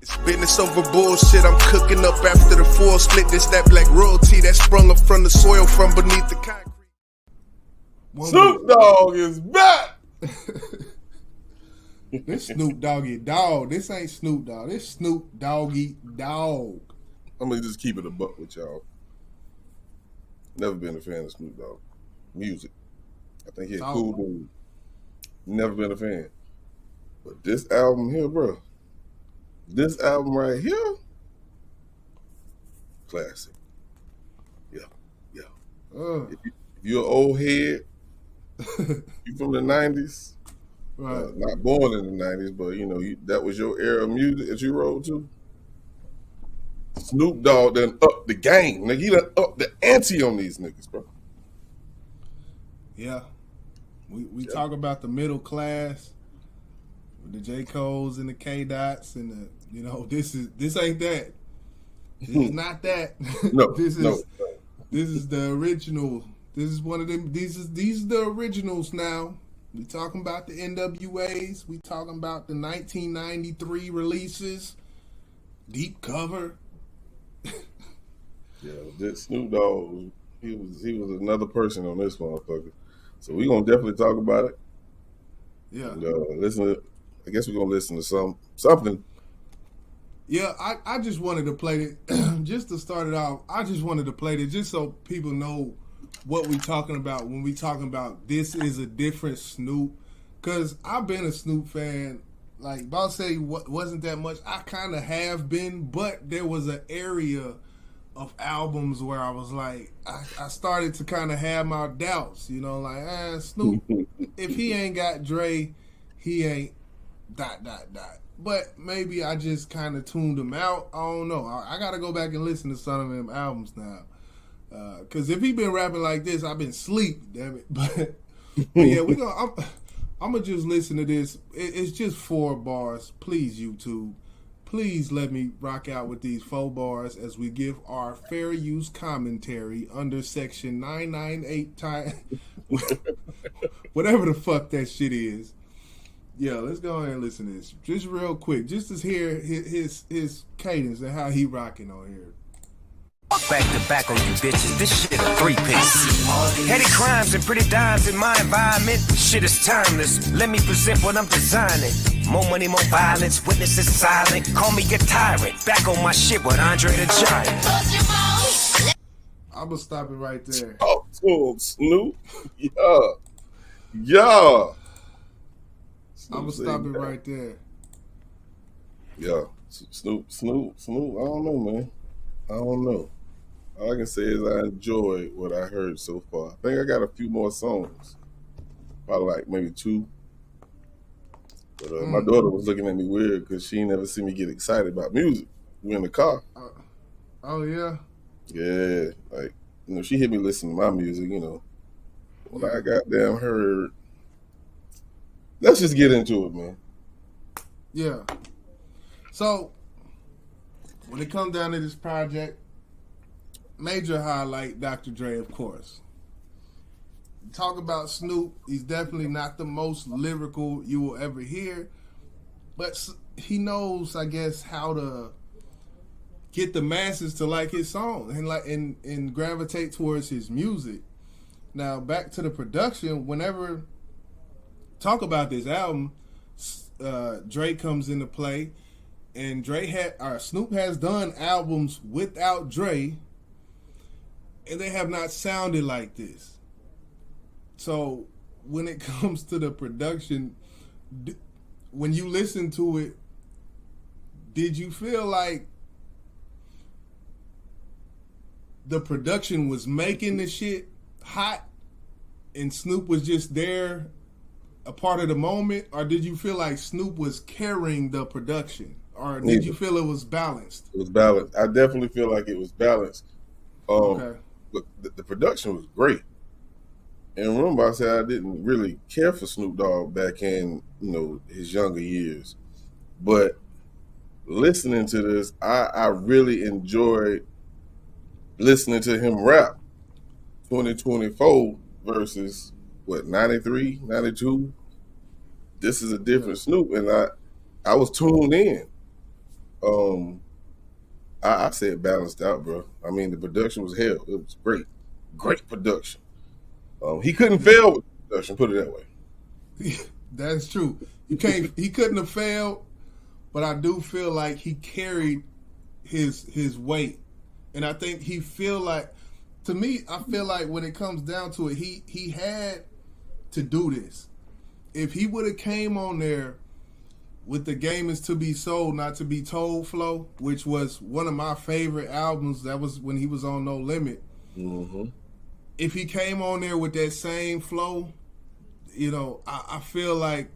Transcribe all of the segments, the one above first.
It's business over bullshit. I'm cooking up after the full split. This that black royalty that sprung up from the soil from beneath the concrete. Snoop Dogg is back. This Snoop Doggy Dog. This ain't Snoop Dogg. This Snoop Doggy Dog. I'm gonna just keep it a buck with y'all. Never been a fan of Snoop Dogg music. I think he's a cool dude. Never been a fan. But this album here, bro. This album right here, classic. Yeah. If you're an old head, you from the 90s, Right. not born in the 90s, but that was your era of music that you rolled to. Snoop Dogg done up the game. Nigga, he done up the ante on these niggas, bro. Yeah. We talk about the middle class, the J. Cole's and the K. Dots and the this ain't that. This is not that. No, This no. is the original. This is one of them. These are the originals now. We talking about the NWAs. We talking about the 1993 releases. Deep cover. Yeah, this Snoop Dogg, he was another person on this motherfucker. So we gonna definitely talk about it. Yeah. And, I guess we're gonna listen to something. Yeah, I just wanted to play it just to start it off. I just wanted to play it just so people know what we talking about when we talking about this is a different Snoop. Cause I've been a Snoop fan. Like about to say wasn't that much. I kind of have been, but there was an area of albums where I was like, I started to kind of have my doubts. Like Snoop, if he ain't got Dre, he ain't ... But maybe I just kind of tuned him out. I don't know. I got to go back and listen to some of them albums now. Because if he been rapping like this, I've been asleep, damn it. But yeah, I'm going to just listen to this. It's just 4 bars. Please, YouTube. Please let me rock out with these 4 bars as we give our fair use commentary under section 998 whatever the fuck that shit is. Yeah, let's go ahead and listen to this. Just real quick, just to hear his cadence and how he rocking on here. Back to back on you bitches, this shit a 3-piece. Heady crimes and pretty dimes in my environment. Shit is timeless, let me present what I'm designing. More money, more violence, witnesses silent. Call me a tyrant, back on my shit with Andre the Giant. I'm gonna stop it right there. Oh, Snoop. Yeah. I'm gonna stop it right there. Yeah, Snoop. I don't know, man. I don't know. All I can say is I enjoyed what I heard so far. I think I got a few more songs, probably like maybe 2. But my daughter was looking at me weird because she never seen me get excited about music. We in the car. Oh yeah. Yeah, like she hear me listen to my music. When I goddamn heard. Let's just get into it, man. Yeah. So, when it comes down to this project, major highlight, Dr. Dre, of course. Talk about Snoop, he's definitely not the most lyrical you will ever hear, but he knows, I guess, how to get the masses to like his song and gravitate towards his music. Now, back to the production, whenever talk about this album, Dre comes into play, and Snoop has done albums without Dre, and they have not sounded like this. So when it comes to the production, when you listen to it, did you feel like the production was making the shit hot and Snoop was just there, a part of the moment, or did you feel like Snoop was carrying the production, or did you feel it was balanced? It was balanced. I definitely feel like it was balanced. Okay. Look, the production was great. And remember, I said I didn't really care for Snoop Dogg back in his younger years, but listening to this, I really enjoyed listening to him rap. 2024 versus 93, 92. This is a different Snoop, and I was tuned in. I said balanced out, bro. I mean, the production was hell. It was great production. He couldn't fail with production. Put it that way. That's true. You can't. He couldn't have failed, but I do feel like he carried his weight, and I think he feel like. To me, I feel like when it comes down to it, he had to do this. If he would have came on there with the game is to be sold, not to be told flow, which was one of my favorite albums. That was when he was on No Limit. Mm-hmm. If he came on there with that same flow, you know, I feel like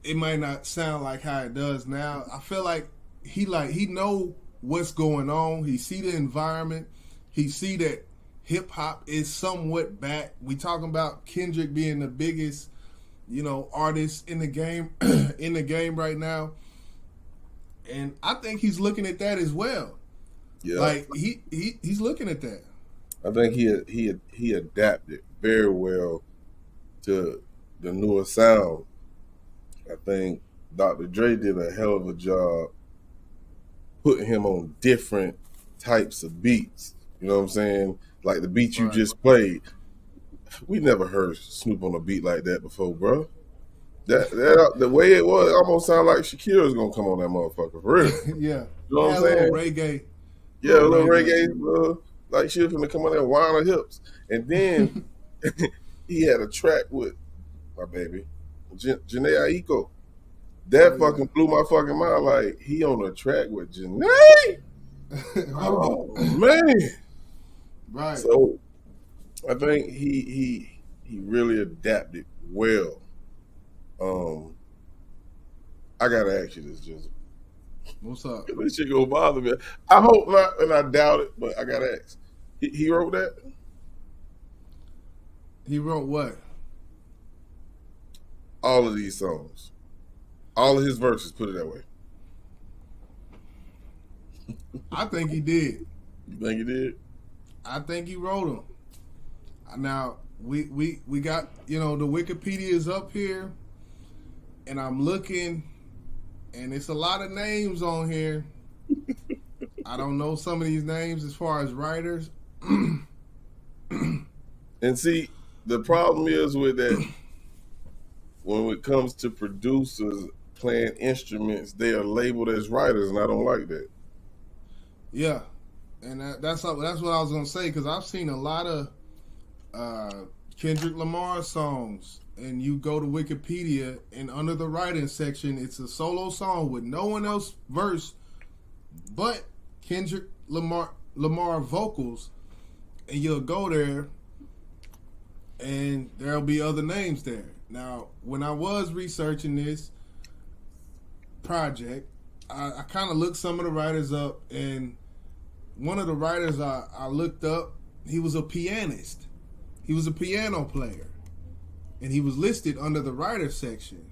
it might not sound like how it does now. I feel like he know what's going on. He see the environment. He see that hip hop is somewhat back. We talking about Kendrick being the biggest, you know, artist in the game right now. And I think he's looking at that as well. Yeah. Like he's looking at that. I think he adapted very well to the newer sound. I think Dr. Dre did a hell of a job putting him on different types of beats. You know what I'm saying? Like the beat you just played. We never heard Snoop on a beat like that before, bro. That the way it was, it almost sounded like Shakira's gonna come on that motherfucker for real. Yeah. You know what I'm saying? Reggae. Yeah, a little reggae, like she was gonna come on there and whine her hips. And then he had a track with my baby, Janae Aiko. That fucking blew my fucking mind. Like, he on a track with Janae? Oh, man. Right. So, I think he really adapted well. I gotta ask you this, Jizzle. What's up? This shit gonna bother me. I hope not, and I doubt it, but I gotta ask. He wrote that? He wrote what? All of these songs. All of his verses, put it that way. I think he did. You think he did? I think he wrote them. Now we got, you know, the Wikipedia is up here, and I'm looking, and it's a lot of names on here. I don't know some of these names as far as writers. And see, the problem is with that, when it comes to producers playing instruments, they are labeled as writers, and I don't like that. Yeah, and that's what I was gonna say, because I've seen a lot of Kendrick Lamar songs, and you go to Wikipedia, and under the writing section, it's a solo song with no one else verse but Kendrick Lamar vocals, and you'll go there, and there'll be other names there. Now, when I was researching this project, I kind of looked some of the writers up, and one of the writers I looked up, he was a pianist. He was a piano player, and he was listed under the writer section.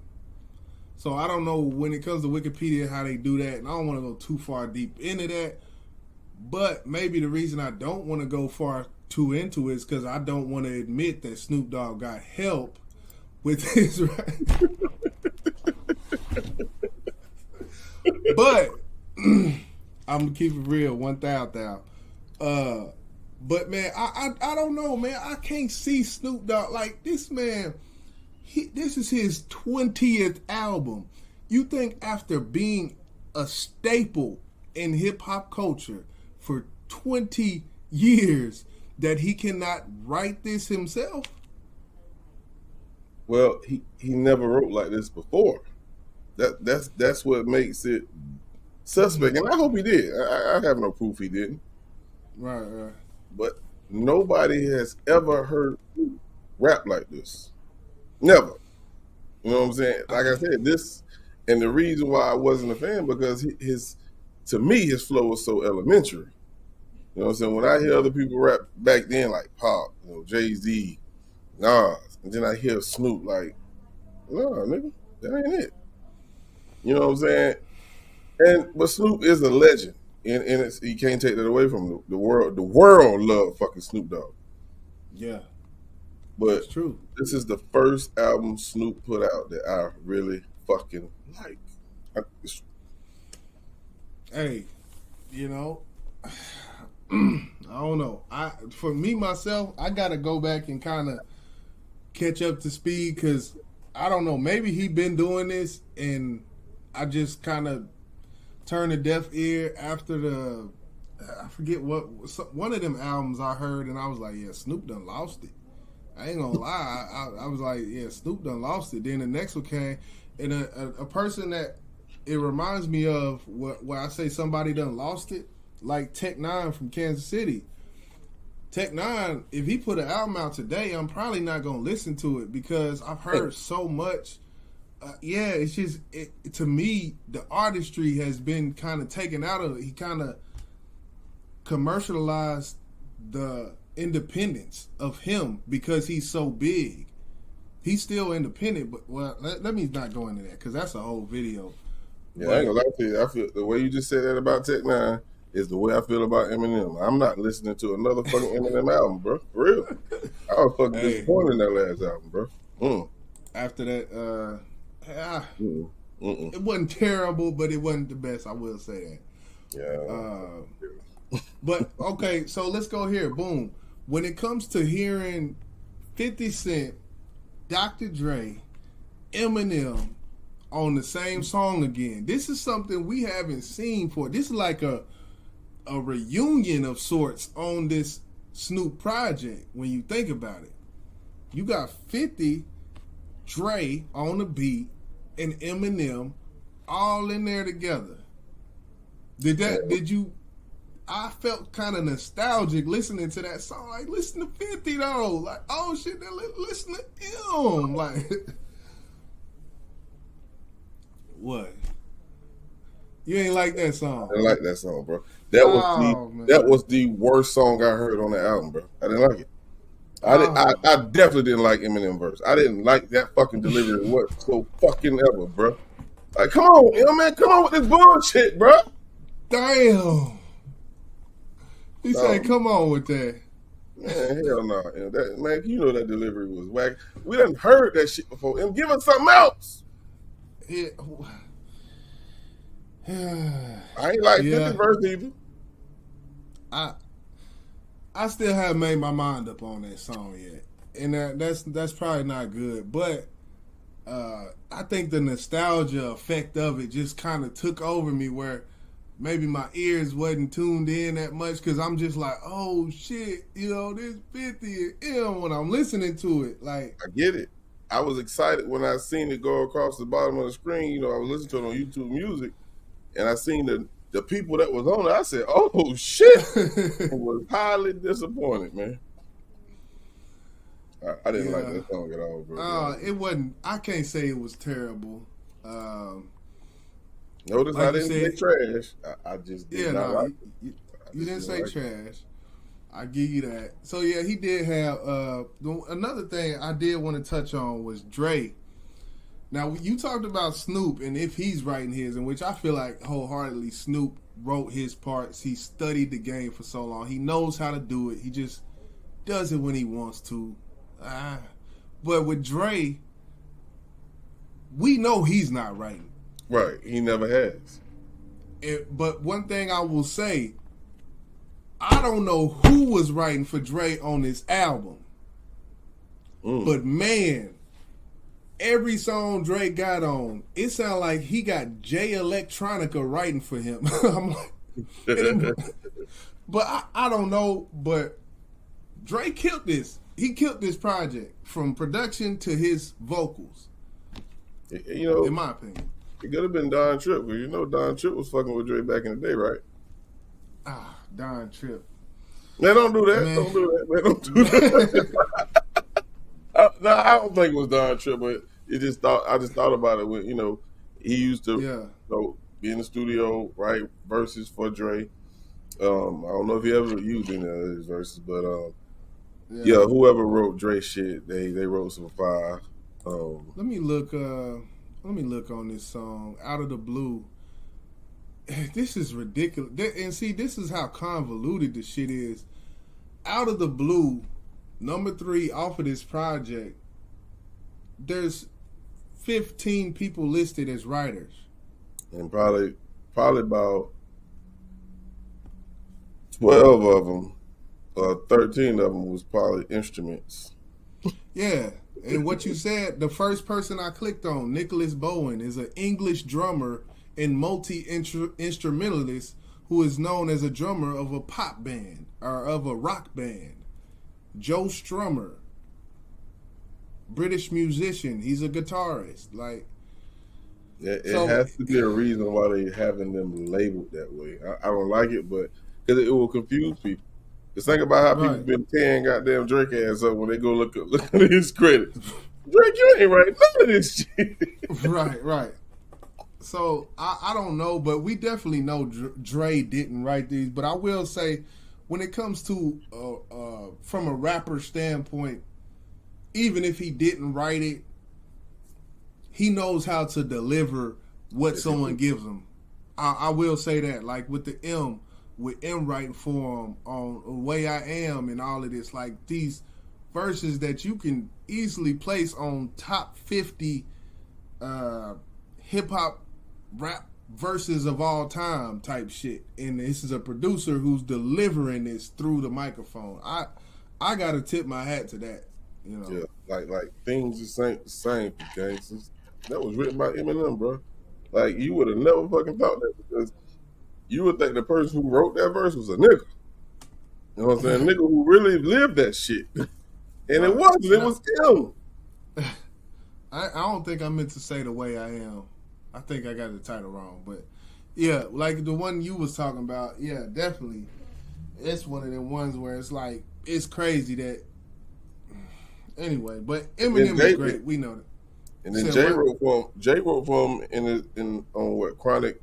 So I don't know when it comes to Wikipedia how they do that, and I don't want to go too far deep into that. But maybe the reason I don't want to go far too into it is because I don't want to admit that Snoop Dogg got help with his writing. But I'm gonna keep it real, 1,000. But man, I don't know, man. I can't see Snoop Dogg like this, man. This is his 20th album. You think after being a staple in hip hop culture for 20 years that he cannot write this himself? Well, he never wrote like this before. That's what makes it suspect, and I hope he did. I have no proof he didn't. Right. But nobody has ever heard rap like this. Never. You know what I'm saying? Like I said, this, and the reason why I wasn't a fan, because to me, his flow was so elementary. You know what I'm saying? When I hear other people rap back then, like Pop, you know, Jay-Z, Nas, and then I hear Snoop, like, no, nigga, that ain't it. You know what I'm saying? But Snoop is a legend, and you can't take that away from him. The world. The world love fucking Snoop Dogg. Yeah, but that's true. This is the first album Snoop put out that I really fucking like. Hey, you know, I don't know. For me myself, I gotta go back and kind of catch up to speed because I don't know. Maybe he been doing this and I just kind of turned a deaf ear after I forget what one of them albums I heard and I was like, yeah, Snoop done lost it. I ain't gonna lie. I was like, yeah, Snoop done lost it. Then the next one came, and a person that it reminds me of where I say somebody done lost it, like Tech-9 from Kansas City. Tech-9, if he put an album out today, I'm probably not gonna listen to it because I've heard so much. It's just to me the artistry has been kind of taken out of it. He kind of commercialized the independence of him because he's so big. He's still independent, but let me not go into that because that's a whole video. Yeah, I ain't gonna lie to you. I feel the way you just said that about Tech-9 is the way I feel about Eminem. I'm not listening to another fucking Eminem album, bro. For real. I was fucking disappointed in that last album, bro. After that, it wasn't terrible, but it wasn't the best. I will say that. Yeah. But okay, so let's go here. Boom. When it comes to hearing 50 Cent, Dr. Dre, Eminem on the same song again, this is something we haven't seen for. This is like a reunion of sorts on this Snoop project when you think about it. You got 50, Dre on the beat, and Eminem all in there together. Did you I felt kind of nostalgic listening to that song. Like, listen to 50 though. Like, oh shit, listen to him. Like, what? You ain't like that song? I didn't like that song, bro. That was the worst song I heard on the album, bro. I didn't like it. I definitely didn't like Eminem verse. I didn't like that fucking delivery so fucking ever, bro. Like, come on, man, come on with this bullshit, bro. Damn. He said, "Come on with that." Man, hell no. Man, you know that delivery was whack. We done heard that shit before. And give us something else. Yeah. I ain't like 50 verse either. I still haven't made my mind up on that song yet, and that's probably not good. But I think the nostalgia effect of it just kind of took over me, where maybe my ears wasn't tuned in that much because I'm just like, oh shit, this 50 and when I'm listening to it, like, I get it. I was excited when I seen it go across the bottom of the screen. I was listening to it on YouTube Music, and I seen the people that was on it. I said, oh shit. I was highly disappointed, man. I didn't like that song at all, bro. It wasn't. I can't say it was terrible. Notice like I didn't say trash. I just did not like it. You didn't say trash. I give you that. So yeah, he did have another thing I did want to touch on was Dre. Now you talked about Snoop and if he's writing his, in which I feel like wholeheartedly Snoop wrote his parts. He studied the game for so long. He knows how to do it. He just does it when he wants to. But with Dre, we know he's not writing. Right, he never has. But one thing I will say, I don't know who was writing for Dre on this album. But man, every song Dre got on, it sounded like he got Jay Electronica writing for him. I'm like, but I don't know, but Dre killed this. He killed this project from production to his vocals. In my opinion. It could have been Don Tripp, because Don Tripp was fucking with Dre back in the day, right? Don Tripp. Man, don't do that. Man. Don't do that. Man, don't do that. No, I don't think it was Don Tripp, but I just thought about it when, he used to be in the studio, write verses for Dre. I don't know if he ever used any of his verses, but whoever wrote Dre shit, they wrote some fire. Let me look on this song, Out of the Blue. This is ridiculous. And see, this is how convoluted the shit is. Out of the Blue, number 3 off of this project, there's 15 people listed as writers. And probably about 12 of them, 13 of them was probably instruments. Yeah, and what you said, the first person I clicked on, Nicholas Bowen, is an English drummer and multi-instrumentalist who is known as a drummer of a pop band or of a rock band. Joe Strummer, British musician. He's a guitarist. Like, It has to be a reason why they having them labeled that way. I don't like it, but because it will confuse people. Just think about how people been tearing goddamn Drake ass up when they go look at his credits. Drake, you ain't write none of this shit. Right. So I don't know, but we definitely know Dre didn't write these. But I will say, when it comes to from a rapper standpoint, even if he didn't write it, he knows how to deliver what someone gives him. I will say that, like with M writing for him on The Way I Am and all of this, like these verses that you can easily place on top 50 hip hop rap verses of all time type shit. And this is a producer who's delivering this through the microphone. I gotta tip my hat to that. You know, yeah, like things the same gangsters. That was written by Eminem, bro. Like you would have never fucking thought that, because you would think the person who wrote that verse was a nigga. You know what I'm saying? Nigga who really lived that shit. And it wasn't. It was him. I don't think I meant to say The Way I Am. I think I got the title wrong. But, yeah, like the one you was talking about, yeah, definitely. It's one of them ones where it's like, it's crazy that... Anyway, but Eminem is great. We know that. And then Jay wrote for him in on what, Chronic...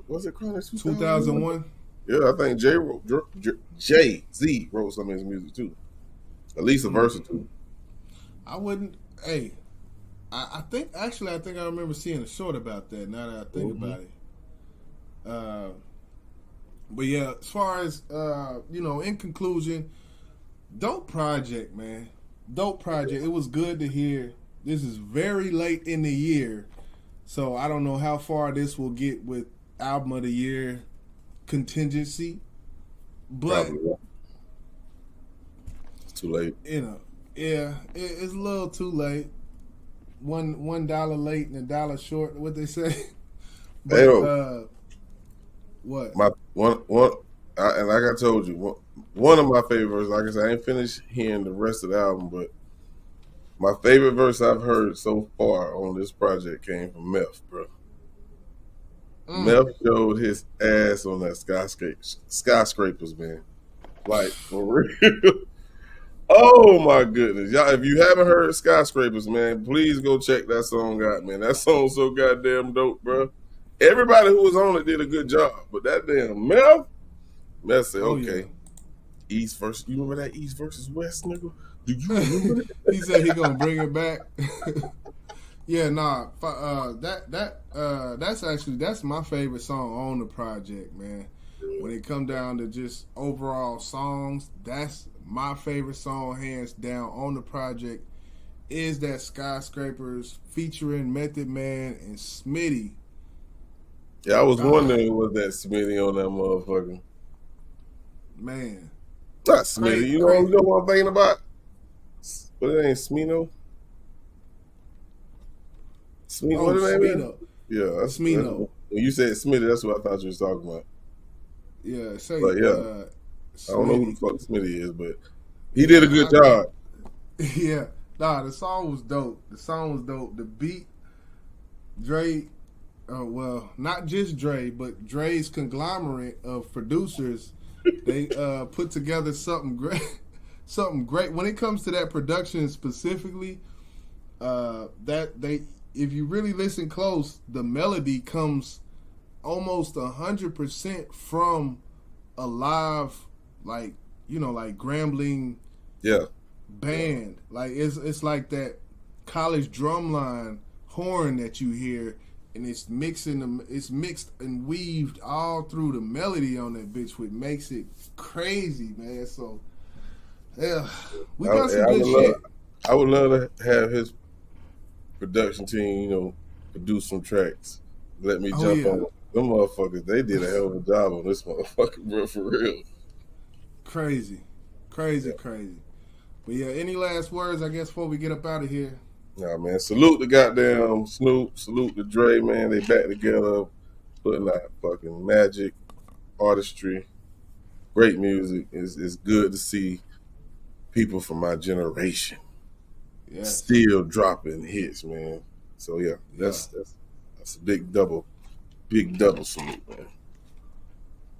Was it Chronic 2001? Yeah, I think Jay-Z wrote some of his music too. At least a verse or two. I wouldn't. Hey, I think I remember seeing a short about that. Now that I think about it. But yeah, as far as in conclusion, dope project, man. Dope project. It was good to hear. This is very late in the year, so I don't know how far this will get with album of the year contingency, but it's too late. Yeah, it's a little too late. $1 late and $1 short. What they say? But what? And like I told you, one of my favorites. Like I said, I ain't finished hearing the rest of the album, but my favorite verse I've heard so far on this project came from Meth, bro. Meth showed his ass on that skyscrapers, man. Like, for real. Oh, my goodness. Y'all, if you haven't heard Skyscrapers, man, please go check that song out, man. That song's so goddamn dope, bro. Everybody who was on it did a good job, but that damn Meth said, okay, yeah. East versus, you remember that East versus West, nigga? Do you remember that? He said he gonna bring it back. Yeah, nah. That's my favorite song on the project, man. When it come down to just overall songs, that's my favorite song, hands down, on the project. Is that Skyscrapers featuring Method Man and Smitty. Yeah, I was wondering, was that Smitty on that motherfucker? Man, not Smitty. You know what I'm thinking about? But it ain't Smino. Smino. What the name is? Yeah, that's Smino. When you said Smitty, that's what I thought you was talking about. Yeah, say. But yeah, I don't know who the fuck Smitty is, but he did a good job. Yeah, nah, the song was dope. The beat, Dre. Well, not just Dre, but Dre's conglomerate of producers. They put together something great. Something great when it comes to that production specifically. If you really listen close, the melody comes almost 100% from a live, like Grambling, band. Like it's like that college drumline horn that you hear, and it's mixed and weaved all through the melody on that bitch, which makes it crazy, man. So yeah, we got some good shit. I would love to have his production team, produce some tracks. Let me jump on Them motherfuckers, they did a hell of a job on this motherfucker, bro, for real. Crazy. Crazy. But yeah, any last words, I guess, before we get up out of here? Nah, man. Salute the goddamn Snoop. Salute the Dre, man. They back together, putting out fucking magic, artistry, great music. It's good to see people from my generation still dropping hits, man. So yeah, that's a big double salute, man.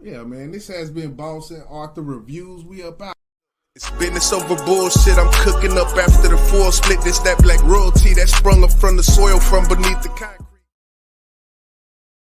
Yeah, man. This has been Boss and Arthur Reviews. We up out. It's business over bullshit. I'm cooking up after the full split. This that black royalty that sprung up from the soil from beneath the concrete.